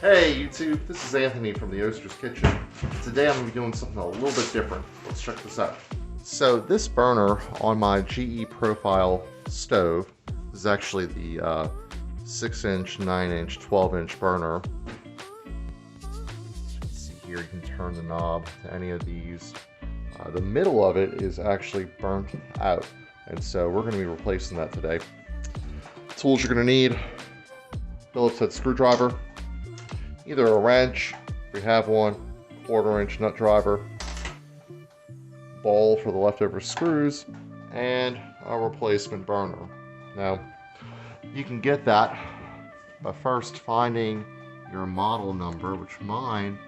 Hey YouTube, this is Anthony from the Oster's Kitchen. Today I'm going to be doing something a little bit different. Let's check this out. So this burner on my GE Profile stove is actually the 6-inch, 9-inch, 12-inch burner. You can see here, you can turn the knob to any of these. The middle of it is actually burnt out, and so we're going to be replacing that today. Tools you're going to need: Phillips head screwdriver, either a wrench, if you have one, 1/4-inch nut driver, bowl for the leftover screws, and a replacement burner. Now, you can get that by first finding your model number, which mine,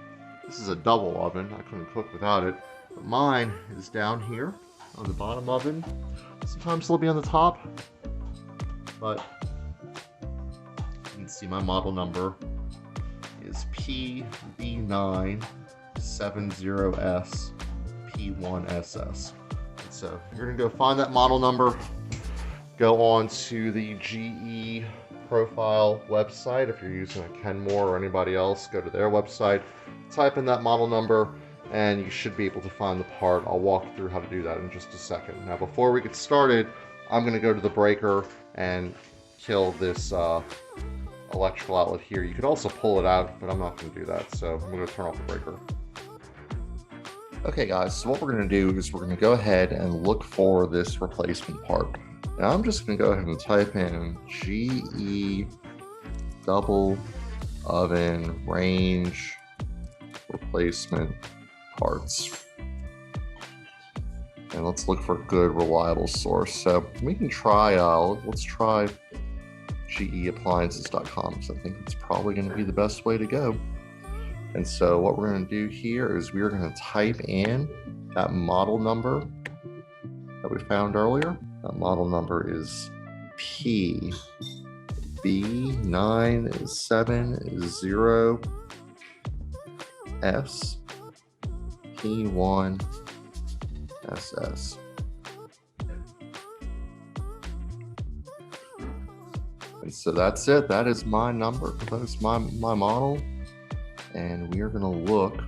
this is a double oven, I couldn't cook without it, but mine is down here on the bottom oven. Sometimes it'll be on the top, but you can see my model number is PB970SP1SS. So you're going to go find that model number, go on to the GE Profile website. If you're using a Kenmore or anybody else, go to their website, type in that model number, and you should be able to find the part. I'll walk through how to do that in just a second. Now before we get started, I'm going to go to the breaker and kill this electrical outlet here. You could also pull it out, but I'm not going to do that, so I'm going to turn off the breaker. Okay guys, so what we're going to do is we're going to go ahead and look for this replacement part. Now I'm just going to go ahead and type in GE double oven range replacement parts. And let's look for a good reliable source. So we can try, let's try geappliances.com, because I think it's probably going to be the best way to go. And so what we're going to do here is we're going to type in that model number that we found earlier. That model number is PB970SP1SS. And so that's it. That is my number. That's my model. And we are going to look.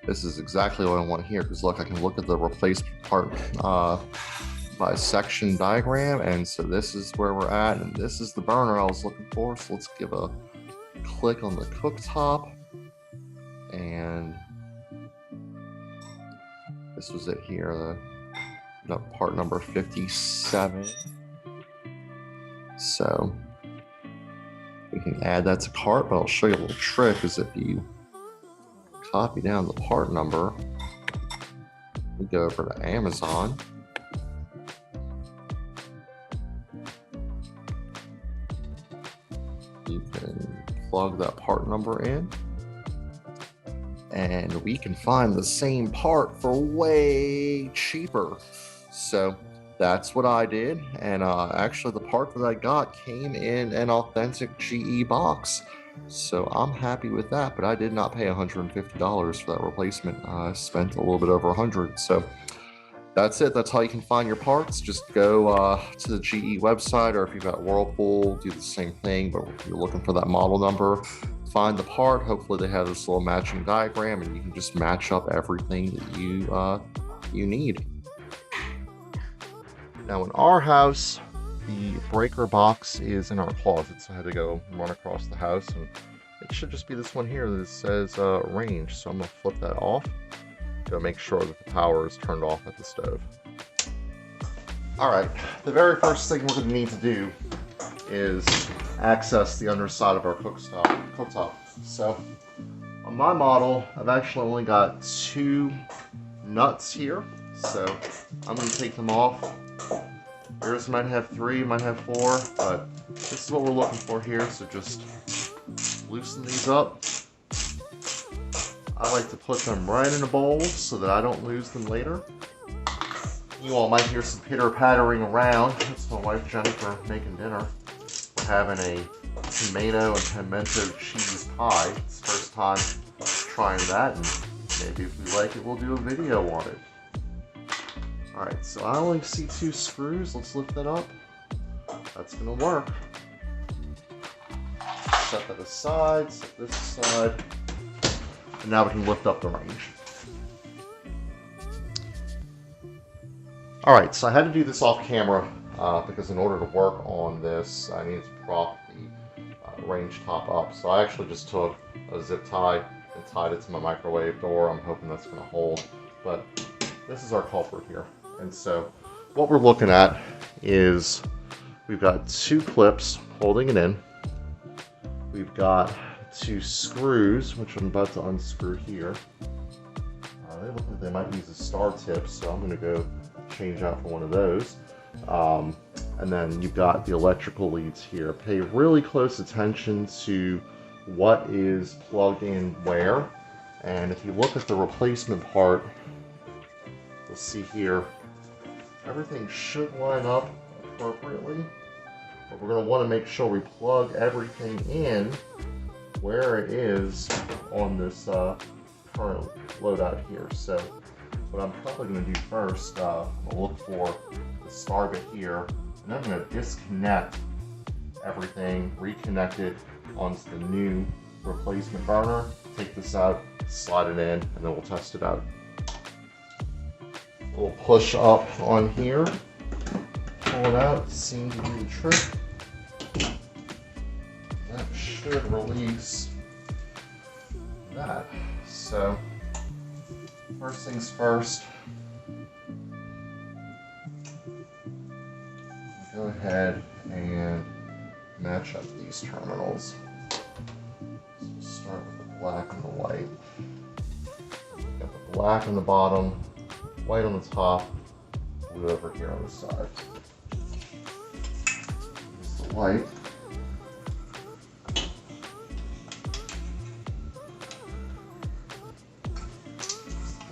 This is exactly what I want here, because look, I can look at the replacement part by section diagram. And so this is where we're at. And this is the burner I was looking for. So let's give a click on the cooktop. And this was it here. The part number 57. So we can add that to cart, but I'll show you a little trick. Is if you copy down the part number, we go over to Amazon, you can plug that part number in, and we can find the same part for way cheaper. So that's what I did, and actually the part that I got came in an authentic GE box, so I'm happy with that. But I did not pay $150 for that replacement. I spent a little bit over $100. So that's it. That's how you can find your parts. Just go to the GE website, or if you've got Whirlpool, do the same thing. But if you're looking for that model number, find the part. Hopefully they have this little matching diagram, and you can just match up everything that you need. Now in our house, the breaker box is in our closet, so I had to go run across the house, and it should just be this one here that says range. So I'm going to flip that off, go make sure that the power is turned off at the stove. Alright, the very first thing we're going to need to do is access the underside of our cooktop. So on my model, I've actually only got 2 nuts here, so I'm going to take them off. Yours might have 3, might have 4, but this is what we're looking for here, so just loosen these up. I like to put them right in a bowl so that I don't lose them later. You all might hear some pitter-pattering around. That's my wife Jennifer making dinner. We're having a tomato and pimento cheese pie. It's the first time trying that, and maybe if we like it, we'll do a video on it. Alright, so I only see 2 screws. Let's lift that up. That's gonna work. set that aside, set this aside, and now we can lift up the range. Alright, so I had to do this off camera because in order to work on this, I needed to prop the range top up. So I actually just took a zip tie and tied it to my microwave door. I'm hoping that's going to hold, but this is our culprit here. And so what we're looking at is we've got 2 clips holding it in. We've got 2 screws, which I'm about to unscrew here. They look like they might use a star tip, so I'm going to go change out for one of those. And then you've got the electrical leads here. Pay really close attention to what is plugged in where. And if you look at the replacement part, you'll see here, everything should line up appropriately. But we're going to want to make sure we plug everything in where it is on this current loadout here. So what I'm probably going to do first, I'm going to look for the star bit here, and I'm going to disconnect everything, reconnect it onto the new replacement burner, take this out, slide it in, and then we'll test it out. We'll push up on here, pull it out, seem to do the trick. That should release that. So first things first, go ahead and match up these terminals. So we'll start with the black and the white. Got the black on the bottom, white on the top, blue over here on the side. Here's the white.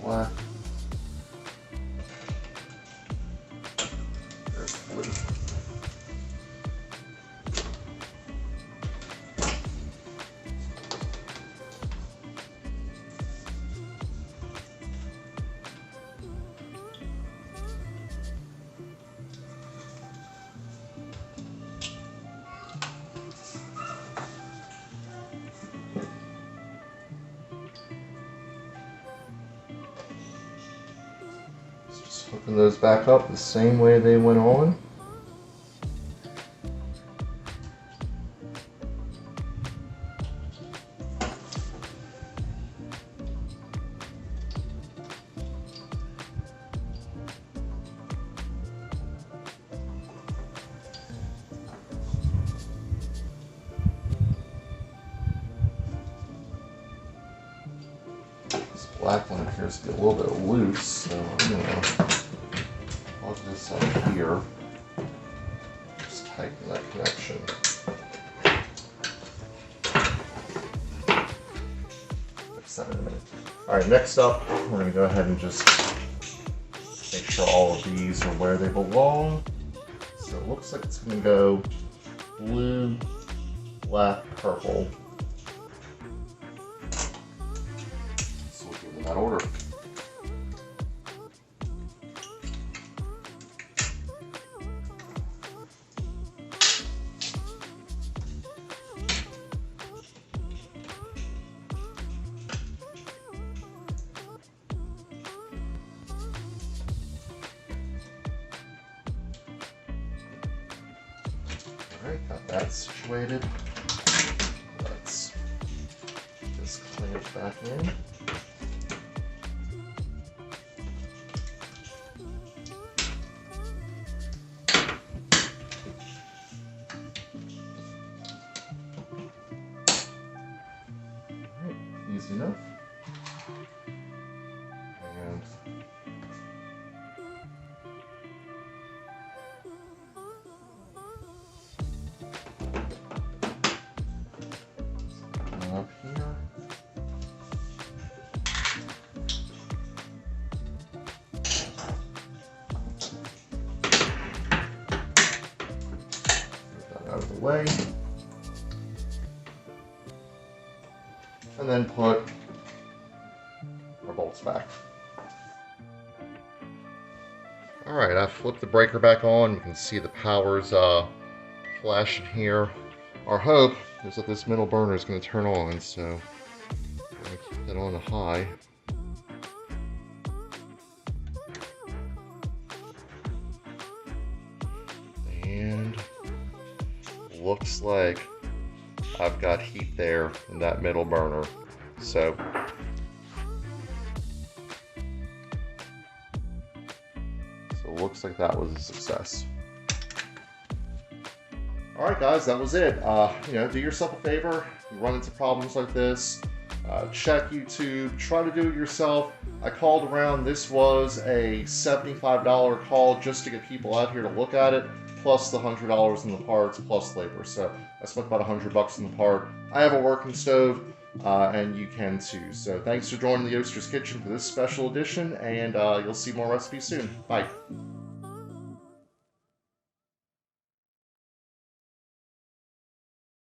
Black. There's blue. Hooking those back up the same way they went on. This black one appears to be a little bit loose, so I'm going to plug this up here. Just tighten that connection. Fix that in a minute. Alright, next up, we're going to go ahead and just make sure all of these are where they belong. So it looks like it's going to go blue, black, purple. So we'll give them that order. Alright, got that situated. Let's just clean it back in. Alright, easy enough. And up here. Get that out of the way. And then put our bolts back. Alright, I flipped the breaker back on. You can see the power's flashing here. Our hope looks like this middle burner is going to turn on, so I'm going to keep that on to high. And looks like I've got heat there in that middle burner. So it looks like that was a success. Alright guys, that was it. Do yourself a favor. You run into problems like this, check YouTube, try to do it yourself. I called around. This was a $75 call just to get people out here to look at it, plus the $100 in the parts, plus labor. So I spent about $100 in the part. I have a working stove, and you can too. So thanks for joining the Oster's Kitchen for this special edition, and you'll see more recipes soon. Bye.